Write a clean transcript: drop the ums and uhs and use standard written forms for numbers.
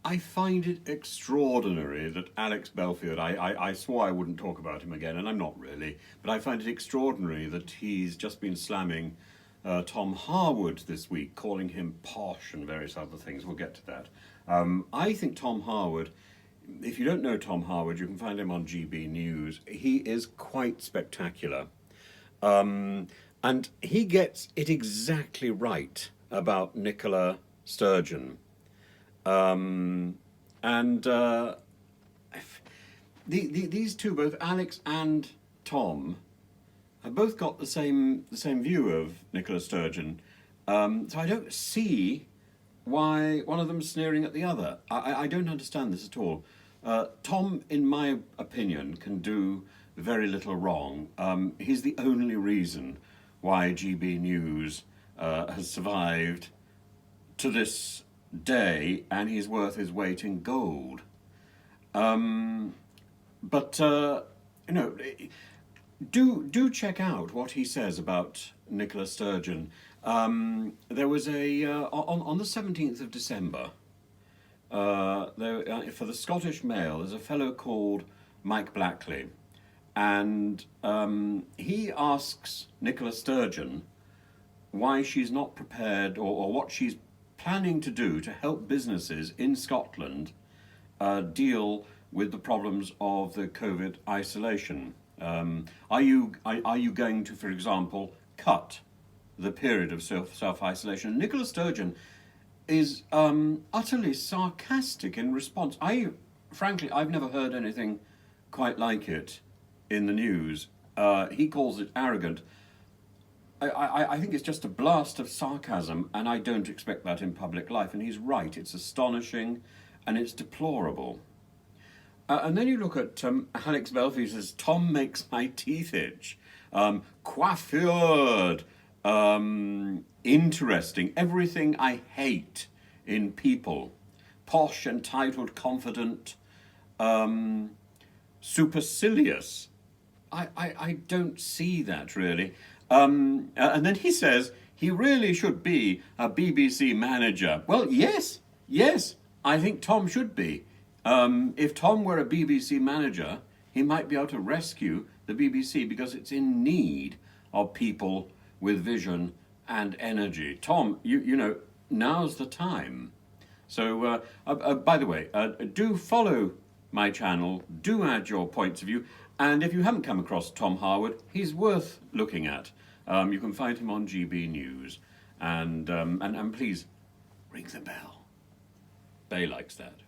I find it extraordinary that Alex Belfield, I swore I wouldn't talk about him again, and I'm not really, but I find it extraordinary that he's just been slamming Tom Harwood this week, calling him posh and various other things. We'll get to that. I think Tom Harwood, if you don't know Tom Harwood, you can find him on GB News. He is quite spectacular. And he gets it exactly right about Nicola Sturgeon. These two, both Alex and Tom, have both got the same view of Nicola Sturgeon. So I don't see why one of them's sneering at the other. I don't understand this at all. Tom, in my opinion, can do very little wrong. He's the only reason why GB News has survived to this day, and he's worth his weight in gold. But you know, do check out what he says about Nicola Sturgeon. There was a on the 17th of December. For the Scottish Mail, there's a fellow called Mike Blackley, and he asks Nicola Sturgeon why she's not prepared, or what she's planning to do to help businesses in Scotland deal with the problems of the COVID isolation. Are you going to, for example, cut the period of self-isolation? Nicola Sturgeon is utterly sarcastic in response. Frankly, I've never heard anything quite like it in the news. He calls it arrogant. I think it's just a blast of sarcasm, and I don't expect that in public life. And he's right. It's astonishing, and it's deplorable. And then you look at Alex Belfield says, Tom makes my teeth itch. Coiffured. Interesting. Everything I hate in people. Posh, entitled, confident, supercilious. I don't see that, really. And then he says he really should be a BBC manager. Well, yes, I think Tom should be. If Tom were a BBC manager, he might be able to rescue the BBC because it's in need of people with vision and energy. Tom, you know, now's the time. So, by the way, do follow my channel, do add your points of view, and if you haven't come across Tom Harwood, he's worth looking at. You can find him on GB News, and please ring the bell. Bay likes that.